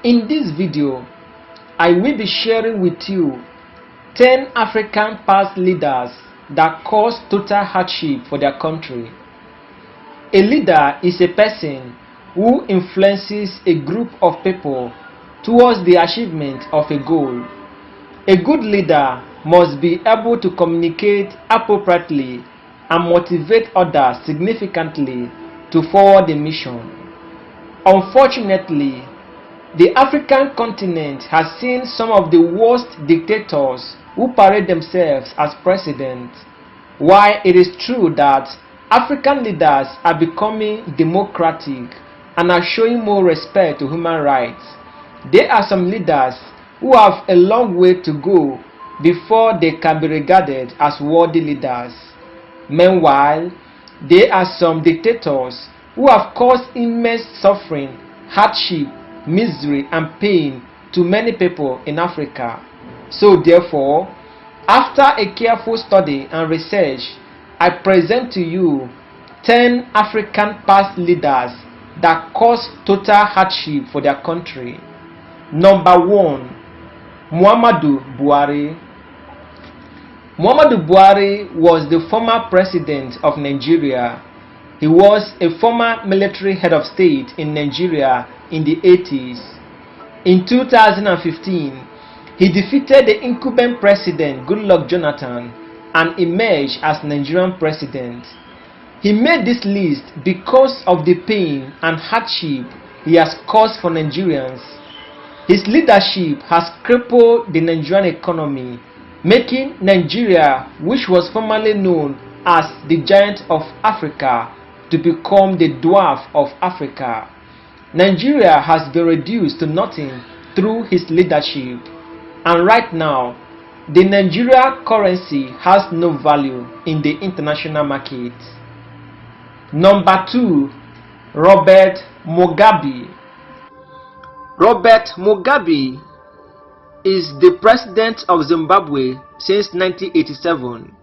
In this video, I will be sharing with you 10 African past leaders that caused total hardship for their country. A leader is a person who influences a group of people towards the achievement of a goal. A good leader must be able to communicate appropriately and motivate others significantly to forward the mission. Unfortunately, the African continent has seen some of the worst dictators who parade themselves as presidents. While it is true that African leaders are becoming democratic and are showing more respect to human rights, there are some leaders who have a long way to go before they can be regarded as worthy leaders. Meanwhile, there are some dictators who have caused immense suffering, hardship, misery and pain to many people in Africa. So therefore, after a careful study and research, I present to you 10 African past leaders that caused total hardship for their country. Number 1. Mamadu Buhari. Mamadu Buhari was the former president of Nigeria. He was a former military head of state in Nigeria in the 80s. In 2015, he defeated the incumbent president Goodluck Jonathan and emerged as Nigerian president. He made this list because of the pain and hardship he has caused for Nigerians. His leadership has crippled the Nigerian economy, making Nigeria, which was formerly known as the giant of Africa, to become the dwarf of Africa. Nigeria has been reduced to nothing through his leadership, and right now, the Nigeria currency has no value in the international market. Number 2. Robert Mugabe. Robert Mugabe is the president of Zimbabwe since 1987.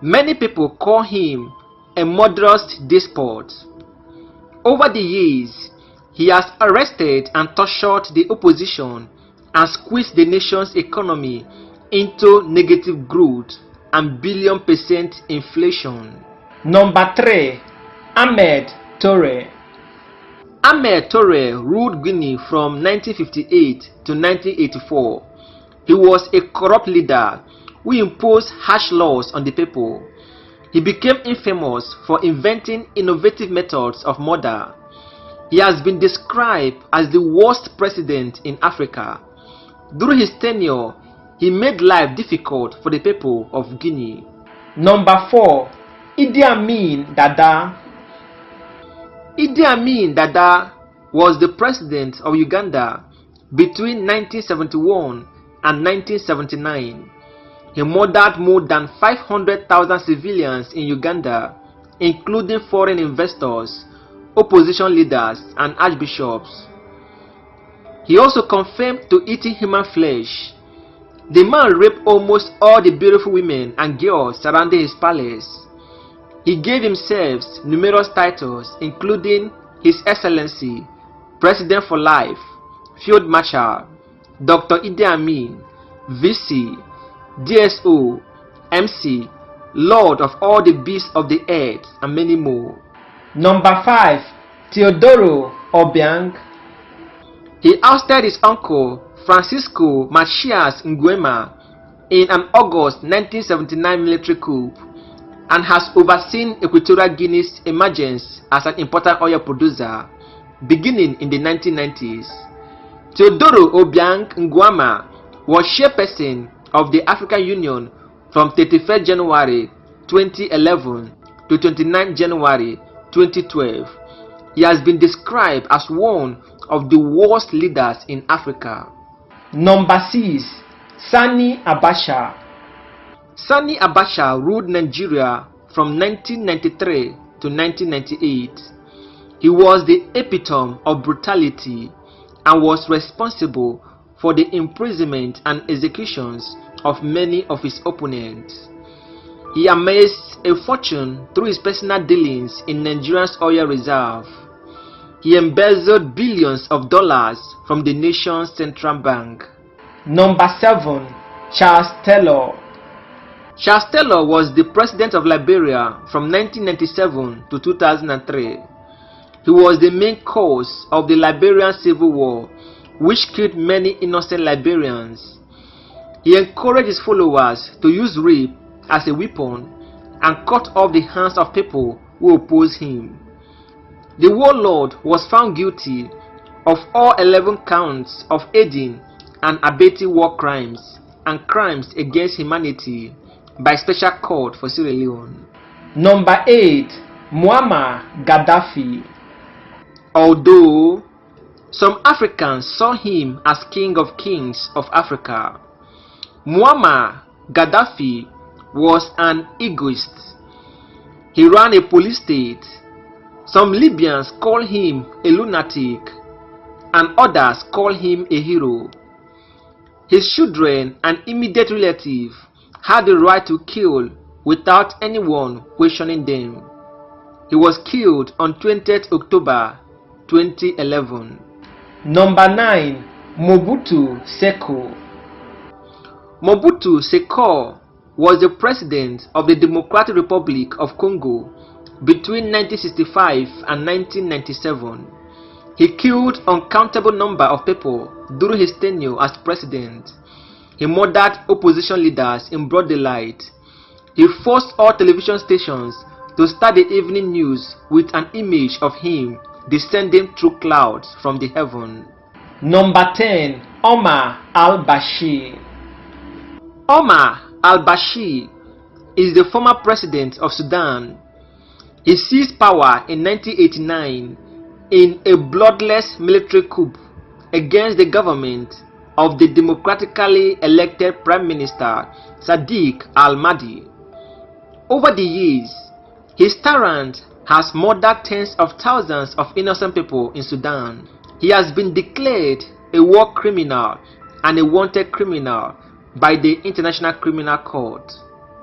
Many people call him a murderous despot. Over the years, he has arrested and tortured the opposition and squeezed the nation's economy into negative growth and billion% inflation. Number 3. Ahmed Toure. Ahmed Toure ruled Guinea from 1958 to 1984. He was a corrupt leader who imposed harsh laws on the people. He became infamous for inventing innovative methods of murder. He has been described as the worst president in Africa. During his tenure, he made life difficult for the people of Guinea. Number 4. Idi Amin Dada. Idi Amin Dada was the president of Uganda between 1971 and 1979. He murdered more than 500,000 civilians in Uganda, including foreign investors, opposition leaders, and archbishops. He also confirmed to eating human flesh. The man raped almost all the beautiful women and girls surrounding his palace. He gave himself numerous titles, including His Excellency, President for Life, Field Marshal, Dr. Idi Amin, VC, DSO, MC, Lord of all the beasts of the earth, and many more. Number 5. Theodoro Obang. He ousted his uncle Francisco Macias Nguema in an August 1979 military coup and has overseen Equatorial Guinea's emergence as an important oil producer beginning in the 1990s. Theodoro Obang Nguema was chairperson of the African Union from 31st January 2011 to 29 January 2012. He has been described as one of the worst leaders in Africa. Number 6. Sani Abacha. Sani Abacha ruled Nigeria from 1993 to 1998. He was the epitome of brutality and was responsible for the imprisonment and executions of many of his opponents. He amassed a fortune through his personal dealings in Nigeria's oil reserve. He embezzled billions of dollars from the nation's central bank. Number 7. Charles Taylor. Charles Taylor was the president of Liberia from 1997 to 2003. He was the main cause of the Liberian Civil War, which killed many innocent Liberians. He encouraged his followers to use rape as a weapon and cut off the hands of people who opposed him. The warlord was found guilty of all 11 counts of aiding and abetting war crimes and crimes against humanity by Special Court for Sierra Leone. Number 8. Muammar Gaddafi. Although some Africans saw him as King of Kings of Africa, Muammar Gaddafi was an egoist. He ran a police state. Some Libyans call him a lunatic, and others call him a hero. His children and immediate relatives had the right to kill without anyone questioning them. He was killed on 20th October 2011. Number 9. Mobutu Sese. Mobutu Sese was the president of the Democratic Republic of Congo between 1965 and 1997. He killed uncountable number of people during his tenure as president. He murdered opposition leaders in broad daylight. He forced all television stations to start the evening news with an image of him descending through clouds from the heaven. Number 10. Omar AlBashir. Omar AlBashir is the former president of Sudan. He seized power in 1989 in a bloodless military coup against the government of the democratically elected Prime Minister Sadiq Al-Mahdi. Over the years, his tyrant has murdered tens of thousands of innocent people in Sudan. He has been declared a war criminal and a wanted criminal by the International Criminal Court.